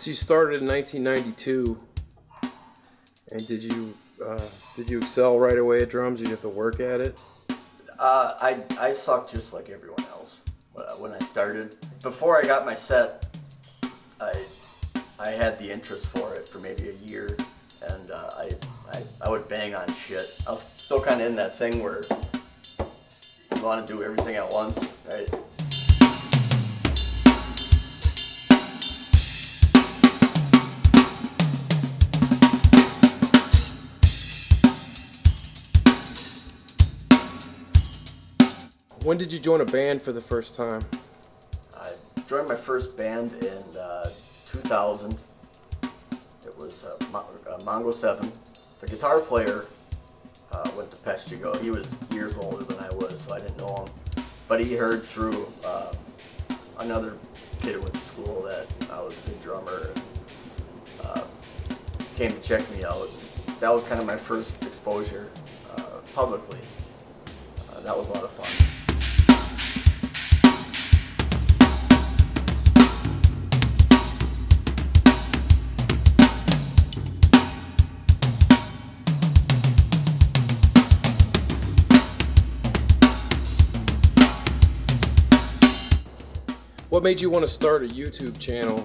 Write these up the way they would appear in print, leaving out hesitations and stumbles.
you started in 1992, and did you excel right away at drums? Did you have to work at it? I sucked just like everyone else when I started. Before I got my set, I had the interest for it for maybe a year, and I would bang on shit. I was still kind of in that thing where you want to do everything at once, right? When did you join a band for the first time? I joined my first band in 2000. It was Mongo 7. The guitar player went to Peshtigo. He was years older than I was, so I didn't know him. But he heard through another kid who went to school that I was a good drummer and came to check me out. That was kind of my first exposure publicly. That was a lot of fun. What made you want to start a YouTube channel?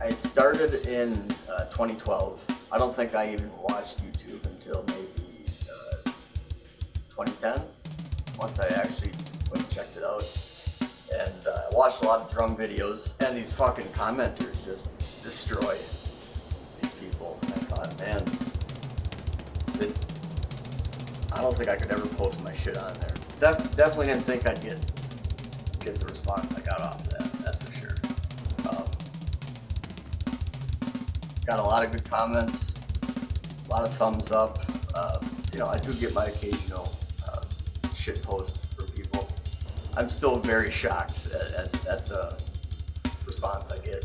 I started in 2012. I don't think I even watched YouTube until maybe 2010, once I actually went and checked it out. And I watched a lot of drum videos, and these fucking commenters just destroy these people. And I thought, man, I don't think I could ever post my shit on there. Definitely didn't think I'd get the response I got off of that, that's for sure. Got a lot of good comments, a lot of thumbs up. You know, I do get my occasional shit posts from people. I'm still very shocked at the response I get.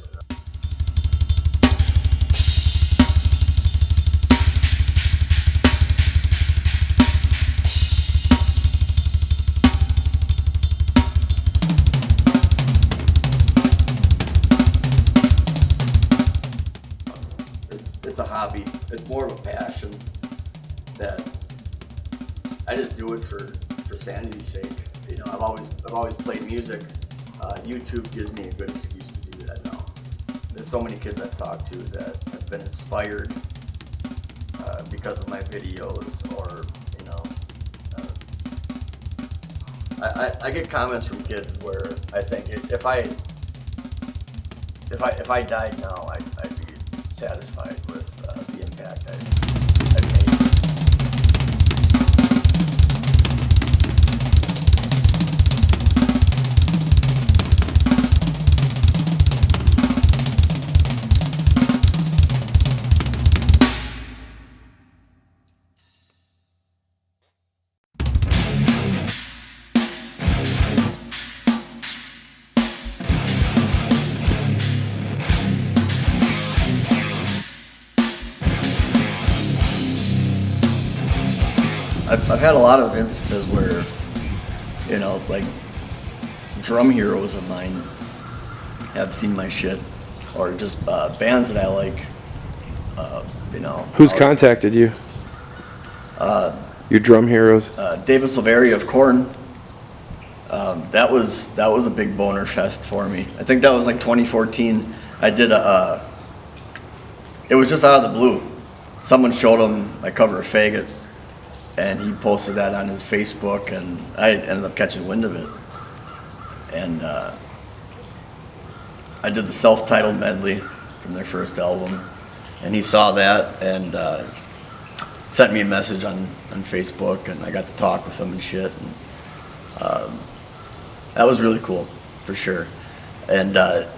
It's a hobby. It's more of a passion that I just do it for sanity's sake. You know, I've always played music. YouTube gives me a good excuse to do that now. There's so many kids I've talked to that have been inspired because of my videos, or you know, I get comments from kids where I think if I died now, I'd be satisfied with the impact I've made. I've had a lot of instances where, you know, like drum heroes of mine have seen my shit, or just bands that I like, you know. Who's contacted you? Your drum heroes? David Silveri of Korn. That was a big boner fest for me. I think that was like 2014. I did it was just out of the blue. Someone showed him my cover of Faggot, and he posted that on his Facebook, and I ended up catching wind of it. And I did the self-titled medley from their first album, and he saw that and sent me a message on Facebook, and I got to talk with him and shit. And that was really cool, for sure. And there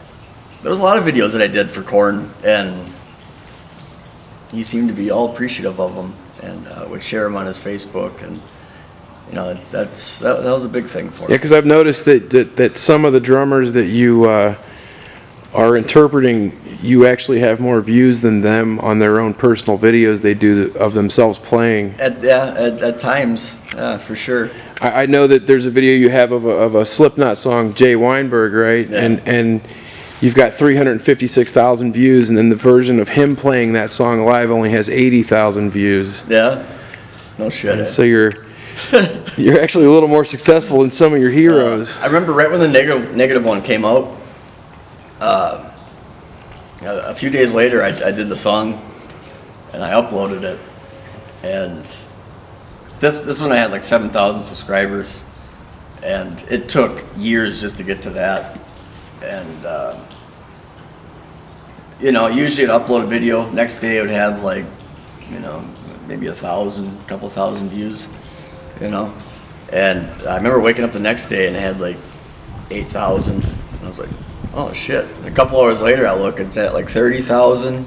was a lot of videos that I did for Korn, and he seemed to be all appreciative of them, and would share them on his Facebook, and you know, that was a big thing for me. Yeah, because I've noticed that some of the drummers that you are interpreting, you actually have more views than them on their own personal videos they do of themselves playing. At times, yeah, for sure. I know that there's a video you have of a Slipknot song, Jay Weinberg, right? Yeah. And you've got 356,000 views, and then the version of him playing that song live only has 80,000 views. Yeah? No shit. And so you're actually a little more successful than some of your heroes. I remember right when the negative one came out, a few days later I did the song and I uploaded it, and this one I had like 7,000 subscribers, and it took years just to get to that. And you know, usually I'd upload a video, next day it would have like, you know, maybe 1,000, a couple thousand views, you know. And I remember waking up the next day and it had like 8,000. And I was like, oh shit. And a couple hours later I look and it's at like 30,000.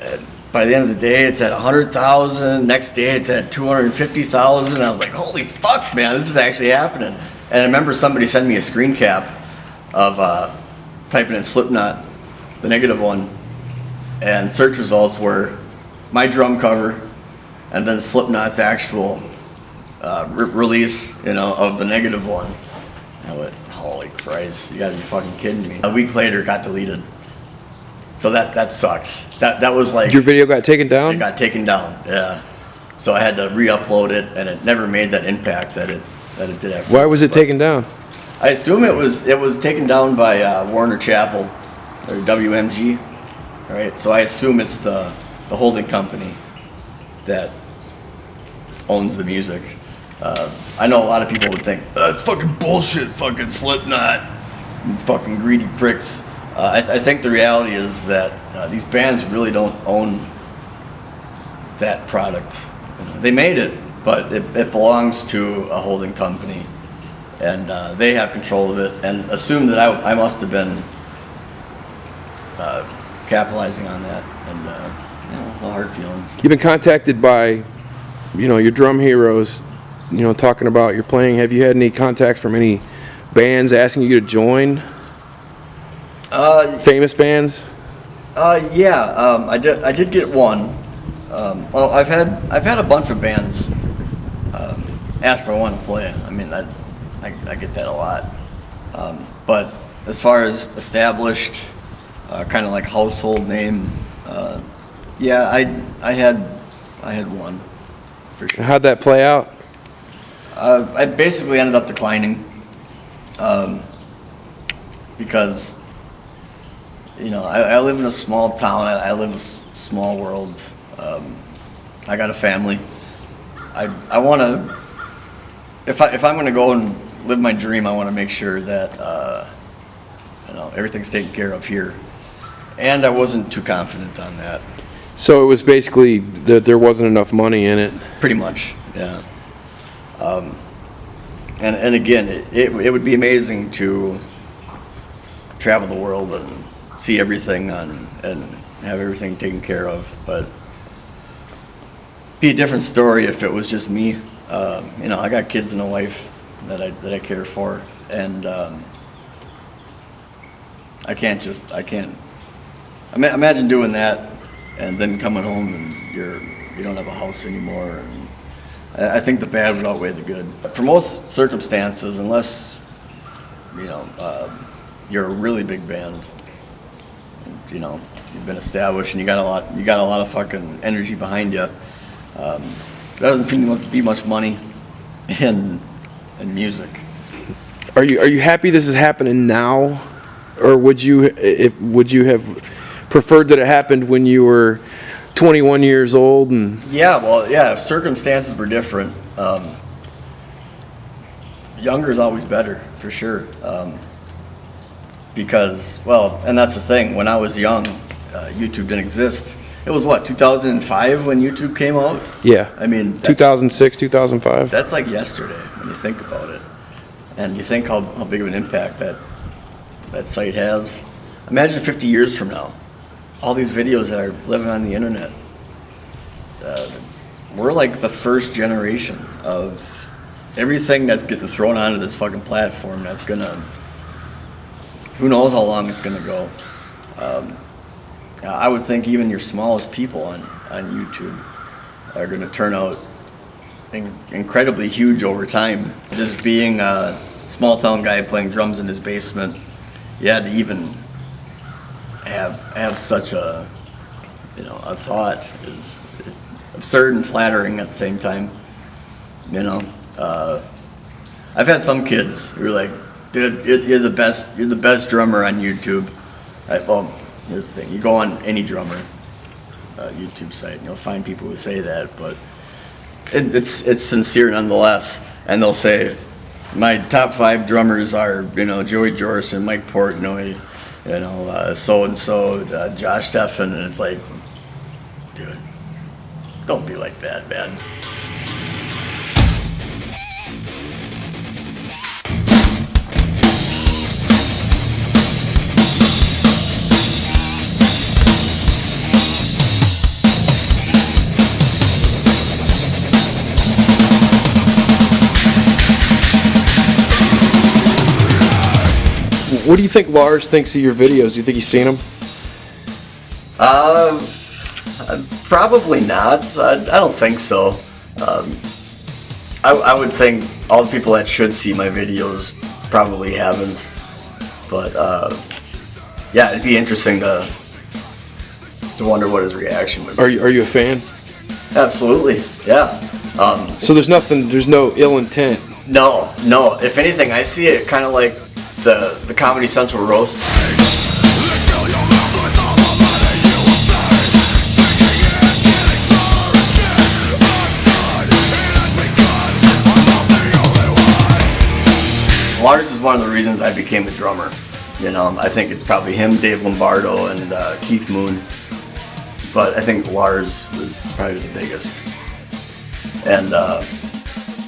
And by the end of the day it's at 100,000. Next day it's at 250,000. I was like, holy fuck, man, this is actually happening. And I remember somebody sent me a screen cap of typing in Slipknot, the negative one, and search results were my drum cover and then Slipknot's actual release, you know, of the negative one. And I went, holy Christ, you gotta be fucking kidding me. A week later it got deleted. So that sucks. That was like, Your video got taken down? it got taken down, yeah. So I had to re-upload it, and it never made that impact that it did after. Why was it taken down? I assume it was taken down by Warner Chappell or WMG, right? So I assume it's the holding company that owns the music. I know a lot of people would think it's fucking bullshit, fucking Slipknot, fucking greedy pricks. I think the reality is that these bands really don't own that product. You know, they made it, but it belongs to a holding company, and they have control of it. And assume that I must have been capitalizing on that, and you know, no hard feelings. You've been contacted by, you know, your drum heroes, you know, talking about your playing. Have you had any contacts from any bands asking you to join? Famous bands? Yeah, I did get one. Well, I've had a bunch of bands ask if I want to play. I mean, I get that a lot. But as far as established, kind of like household name, yeah, I had one for sure. How'd that play out? I basically ended up declining because, you know, I live in a small town. I live in a small world. I got a family. I want to, if I'm going to go and live my dream, I want to make sure that you know, everything's taken care of here. And I wasn't too confident on that. So it was basically that there wasn't enough money in it. Pretty much, yeah. And again, it would be amazing to travel the world and see everything and have everything taken care of, but be a different story if it was just me. You know, I got kids and a wife that I care for, and I can't imagine doing that and then coming home and you don't have a house anymore. And I think the bad would outweigh the good. For most circumstances, unless, you know, you're a really big band, you know, you've been established and you got a lot of fucking energy behind you. There doesn't seem to be much money in music. Are you happy this is happening now, or would you have preferred that it happened when you were 21 years old? And Yeah, well, yeah, if circumstances were different, younger is always better, for sure. Because, well, and that's the thing, when I was young, YouTube didn't exist. It was what, 2005 when YouTube came out? yeah, I mean, 2006, 2005. that's like yesterday when you think about it. And you think how big of an impact that site has. Imagine 50 years from now, all these videos that are living on the internet. We're like the first generation of everything that's getting thrown onto this fucking platform that's gonna, who knows how long it's gonna go. I would think even your smallest people on YouTube are gonna turn out incredibly huge over time. Just being a small town guy playing drums in his basement yeah, to even have such a, you know, a thought is it's absurd and flattering at the same time. You know, I've had some kids who are like, dude, you're the best drummer on YouTube. Well, here's the thing: you go on any drummer YouTube site, and you'll find people who say that, but it's sincere nonetheless. And they'll say, my top 5 drummers are, you know, Joey Jordison, Mike Portnoy, you know, so and so, Josh Steffen, and it's like, dude, don't be like that, man. What do you think Lars thinks of your videos? Do you think he's seen them? Probably not. I don't think so. I would think all the people that should see my videos probably haven't. But yeah, it'd be interesting to wonder what his reaction would be. Are you a fan? Absolutely, yeah. So there's no ill intent. No. If anything, I see it kind of like the Comedy Central roasts. Lars is one of the reasons I became a drummer. You know, I think it's probably him, Dave Lombardo, and Keith Moon. But I think Lars was probably the biggest. And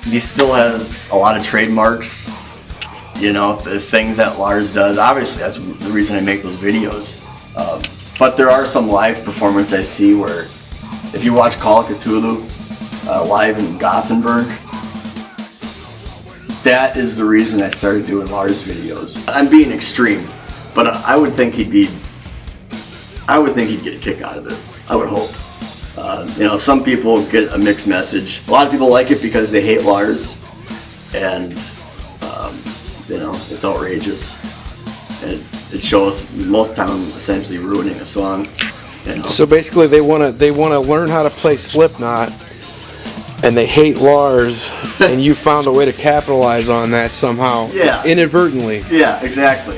he still has a lot of trademarks. You know, the things that Lars does. Obviously, that's the reason I make those videos. But there are some live performances I see where, if you watch Call of Cthulhu live in Gothenburg, that is the reason I started doing Lars videos. I'm being extreme, but I would think he'd get a kick out of it. I would hope. You know, some people get a mixed message. A lot of people like it because they hate Lars, and you know, it's outrageous. And it shows most of the time I'm essentially ruining a song. You know? So basically, they want to learn how to play Slipknot, and they hate Lars, and you found a way to capitalize on that somehow, yeah, inadvertently. Yeah, exactly.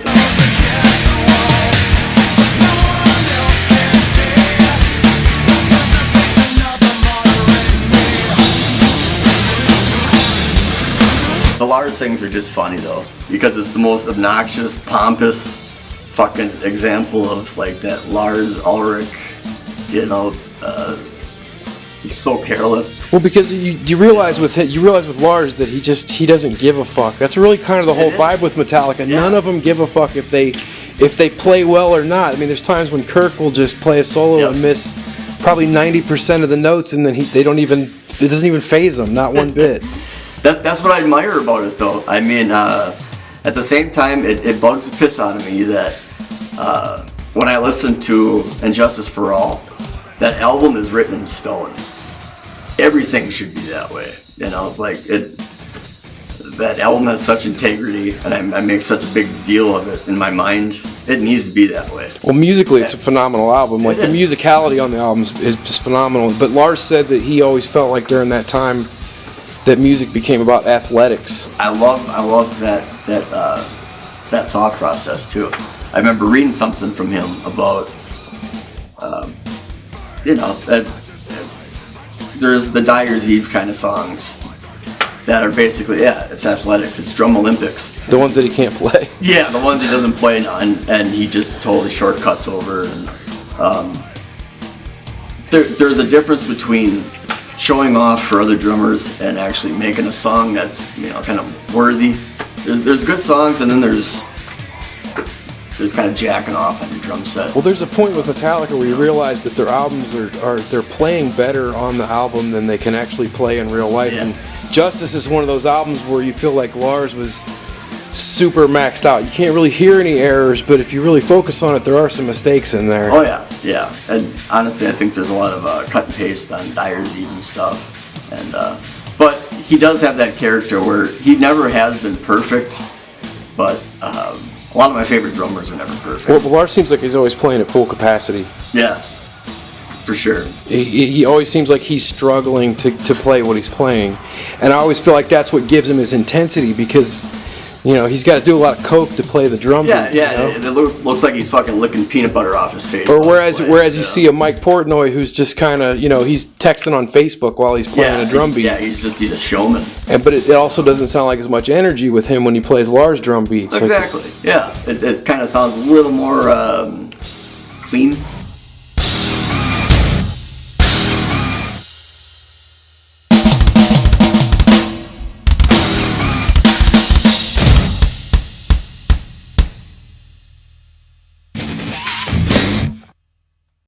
The Lars things are just funny though, because it's the most obnoxious, pompous fucking example of like that Lars Ulrich, you know, he's so careless. Well, because you realize with Lars that he doesn't give a fuck. That's really kind of the whole vibe with Metallica. Yeah. None of them give a fuck if they play well or not. I mean, there's times when Kirk will just play a solo and miss probably 90% of the notes, and then it doesn't even faze him, not one bit. That's what I admire about it, though. I mean, at the same time, it bugs the piss out of me that when I listen to Injustice for All, that album is written in stone. Everything should be that way. You know, it's like that album has such integrity, and I make such a big deal of it in my mind. It needs to be that way. Well, musically, it's a phenomenal album. Like, the musicality on the album is just phenomenal. But Lars said that he always felt like during that time that music became about athletics. I love that thought process too. I remember reading something from him about, you know, that there's the Dyer's Eve kind of songs that are basically, it's athletics, it's drum Olympics. The ones that he can't play. Yeah, the ones he doesn't play now, and he just totally shortcuts over. And there's a difference between showing off for other drummers and actually making a song that's, you know, kind of worthy. There's good songs, and then there's kind of jacking off on your drum set. Well, there's a point with Metallica where you realize that their albums they're playing better on the album than they can actually play in real life. Yeah. And Justice is one of those albums where you feel like Lars was super maxed out. You can't really hear any errors, but if you really focus on it, there are some mistakes in there. Oh yeah. And honestly, I think there's a lot of cut and paste on Dyer's Eve and stuff. And but he does have that character where he never has been perfect, but A lot of my favorite drummers are never perfect. Well, Lars seems like he's always playing at full capacity. Yeah, for sure. He always seems like he's struggling to play what he's playing. And I always feel like that's what gives him his intensity because, you know, he's got to do a lot of coke to play the drum beat. Yeah. You know? It looks like he's fucking licking peanut butter off his face. Or whereas you see a Mike Portnoy who's just kind of, you know, he's texting on Facebook while he's playing a drum beat. Yeah, he's a showman. But it also doesn't sound like as much energy with him when he plays Lars drum beats. Exactly. Yeah, it kind of sounds a little more clean.